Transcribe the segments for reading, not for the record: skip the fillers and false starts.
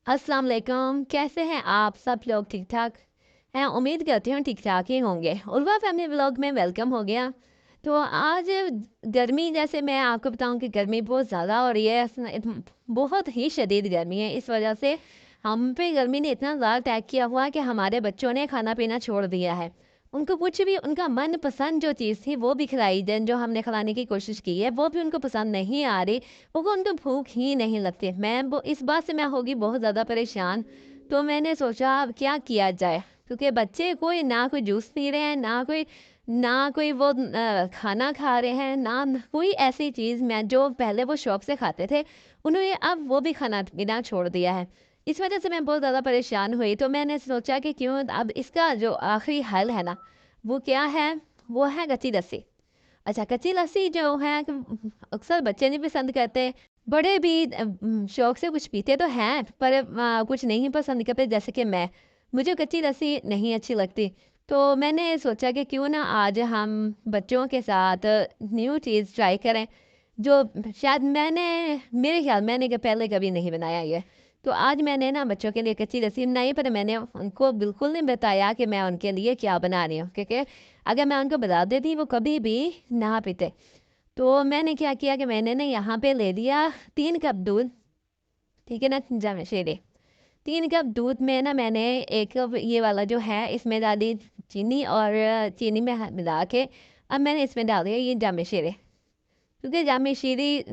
अस्सलाम वालेकुम, कैसे हैं आप सब लोग? ठीक ठाक हैं? उम्मीद करती हूँ ठीक ठाक ही होंगे। उर्वा फैमिली व्लॉग में वेलकम हो गया। तो आज गर्मी, जैसे मैं आपको बताऊं कि गर्मी बहुत ज़्यादा हो रही है, बहुत ही शदीद गर्मी है। इस वजह से हम पे गर्मी ने इतना ज़्यादा अटैक किया हुआ है कि हमारे बच्चों ने खाना पीना छोड़ दिया है। उनको कुछ भी उनका मनपसंद जो चीज़ थी वो भी खिलाई, देन जो हमने खिलाने की कोशिश की है वो भी उनको पसंद नहीं आ रही। वो उनको भूख ही नहीं लगती। मैं वो इस बात से मैं होगी बहुत ज़्यादा परेशान। तो मैंने सोचा अब क्या किया जाए, क्योंकि बच्चे कोई ना कोई जूस पी रहे हैं, ना कोई वो खाना खा रहे हैं, ना कोई ऐसी चीज़ मैं जो पहले वो शौक से खाते थे, उन्होंने अब वो भी खाना पीना छोड़ दिया है। इस वजह से मैं बहुत ज़्यादा परेशान हुई। तो मैंने सोचा कि क्यों अब इसका जो आखिरी हल है ना, वो क्या है? वो है कच्ची लस्सी। अच्छा, कच्ची लस्सी जो है कि अक्सर बच्चे नहीं पसंद करते, बड़े भी शौक से कुछ पीते तो हैं, पर कुछ नहीं पसंद करते, जैसे कि मैं। मुझे कच्ची लस्सी नहीं अच्छी लगती। तो मैंने सोचा कि क्यों ना आज हम बच्चों के साथ न्यू चीज़ ट्राई करें, जो शायद मेरे ख्याल मैंने पहले कभी नहीं बनाया ये। तो आज मैंने ना बच्चों के लिए कच्ची लस्सी बनाई, पर मैंने उनको बिल्कुल नहीं बताया कि मैं उनके लिए क्या बना रही हूँ, क्योंकि अगर मैं उनको बता देती वो कभी भी ना पीते। तो मैंने क्या किया कि मैंने ना यहाँ पे ले लिया 3 कप दूध। ठीक है ना, जमशेरे 3 कप दूध में ना मैंने एक कप ये वाला जो है इसमें डाली चीनी, और चीनी में मिला के अब मैंने इसमें डाल दिया ये जामे, क्योंकि जामे शीरी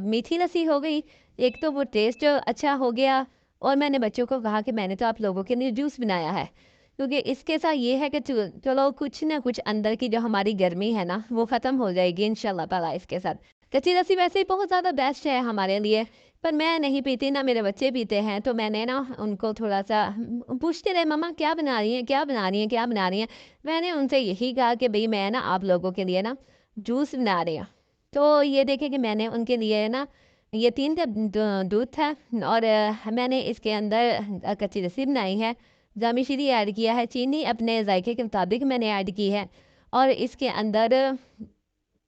मीठी लस्सी हो गई। एक तो वो टेस्ट अच्छा हो गया, और मैंने बच्चों को कहा कि मैंने तो आप लोगों के लिए जूस बनाया है, क्योंकि इसके साथ ये है कि चलो कुछ ना कुछ अंदर की जो हमारी गर्मी है ना वो ख़त्म हो जाएगी इंशाल्लाह ताला इसके साथ। कच्ची लस्सी वैसे ही बहुत ज़्यादा बेस्ट है हमारे लिए, पर मैं नहीं पीती, ना मेरे बच्चे पीते हैं। तो मैंने ना उनको थोड़ा सा पूछते रहे, मम्मा क्या बना रही हैं, क्या बना रही हैं, क्या बना रही हैं। मैंने उनसे यही कहा कि भाई मैं ना आप लोगों के लिए ना जूस बना रही हूँ। तो ये देखें कि मैंने उनके लिए ना ये 3 कप दूध था, और मैंने इसके अंदर कच्ची लस्सी बनाई है, जामी शीरी ऐड किया है, चीनी अपने जायके के मुताबिक मैंने ऐड की है, और इसके अंदर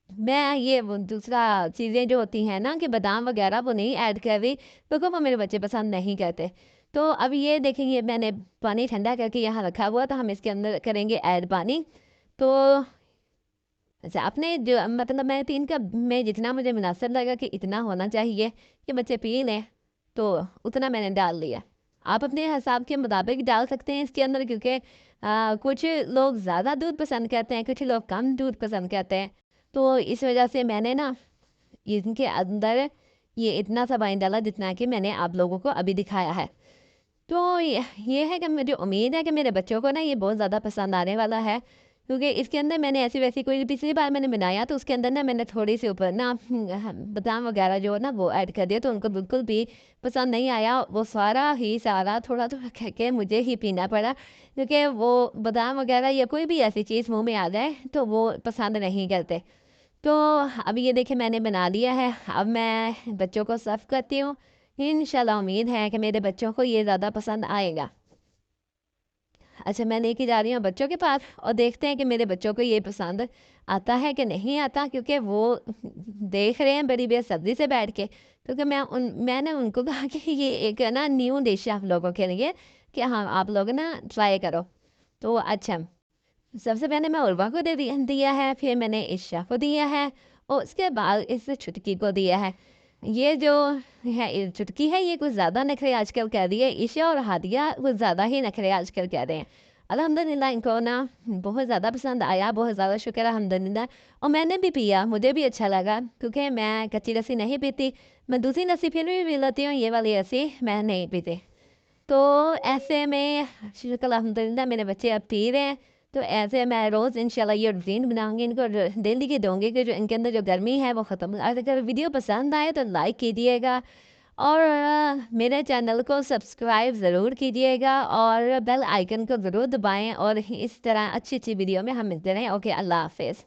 मैं ये वो दूसरा चीज़ें जो होती हैं ना कि बादाम वगैरह वो नहीं ऐड कर रही, क्योंकि वो मेरे बच्चे पसंद नहीं करते। तो अब ये देखेंगे मैंने पानी ठंडा करके यहाँ रखा हुआ, तो हम इसके अंदर करेंगे ऐड पानी। तो अच्छा, आपने जो मतलब मैं 3 कप में जितना मुझे मुनासिब लगा कि इतना होना चाहिए कि बच्चे पी लें, तो उतना मैंने डाल लिया। आप अपने हिसाब के मुताबिक डाल सकते हैं इसके अंदर, क्योंकि कुछ लोग ज़्यादा दूध पसंद करते हैं, कुछ लोग कम दूध पसंद करते हैं। तो इस वजह से मैंने ना इनके अंदर ये इतना सा पानी डाला जितना कि मैंने आप लोगों को अभी दिखाया है। तो ये है कि मुझे उम्मीद है कि मेरे बच्चों को ना ये बहुत ज़्यादा पसंद आने वाला है, क्योंकि इसके अंदर मैंने ऐसी वैसी कोई पिछली बार मैंने बनाया तो उसके अंदर ना मैंने थोड़ी सी ऊपर ना बादाम वगैरह जो ना वो ऐड कर दिया, तो उनको बिल्कुल भी पसंद नहीं आया। वो सारा ही सारा थोड़ा थोड़ा कह के मुझे ही पीना पड़ा, क्योंकि वो बादाम वगैरह या कोई भी ऐसी चीज़ मुंह में आ जाए तो वो पसंद नहीं करते। तो अब ये देखिए मैंने बना लिया है, अब मैं बच्चों को सर्व करती हूँ। इंशाल्लाह उम्मीद है कि मेरे बच्चों को ये ज़्यादा पसंद आएगा। अच्छा, मैं लेके जा रही हूँ बच्चों के पास, और देखते हैं कि मेरे बच्चों को ये पसंद आता है कि नहीं आता, क्योंकि वो देख रहे हैं बड़ी बेसब्री से बैठ के। क्योंकि मैंने उनको कहा कि ये एक ना न्यू डिश है आप लोगों के लिए, कि हाँ आप लोग ना ट्राई करो। तो अच्छा, सबसे पहले मैं उर्वा को दिया है, फिर मैंने ईशा को दिया है, और उसके बाद इस छुटकी को दिया है। ये जो है चुटकी है, ये कुछ ज़्यादा नखरे आजकल कर रही है। ईशा और हादिया कुछ ज़्यादा ही नखरे आजकल कर रहे हैं। अल्हम्दुलिल्लाह इनको ना बहुत ज़्यादा पसंद आया, बहुत ज़्यादा शुक्र है अल्हम्दुलिल्लाह। और मैंने भी पिया, मुझे भी अच्छा लगा, क्योंकि मैं कच्ची लस्सी नहीं पीती। मैं दूसरी लस्सी फिर भी पी लेती हूँ, ये वाली लस्सी मैं नहीं पीती। तो ऐसे में शुक्र अल्हम्दुलिल्लाह मेरे बच्चे अब पी रहे हैं। तो ऐसे मैं रोज़ इंशाल्लाह ये रूटीन बनाऊंगी, इनको डेली की दूंगी कि जो इनके अंदर जो गर्मी है वो ख़त्म। अगर वीडियो पसंद आए तो लाइक कीजिएगा, और मेरे चैनल को सब्सक्राइब ज़रूर कीजिएगा, और बेल आइकन को ज़रूर दबाएं, और इस तरह अच्छी अच्छी वीडियो में हम मिलते रहें। ओके, अल्लाह हाफिज़।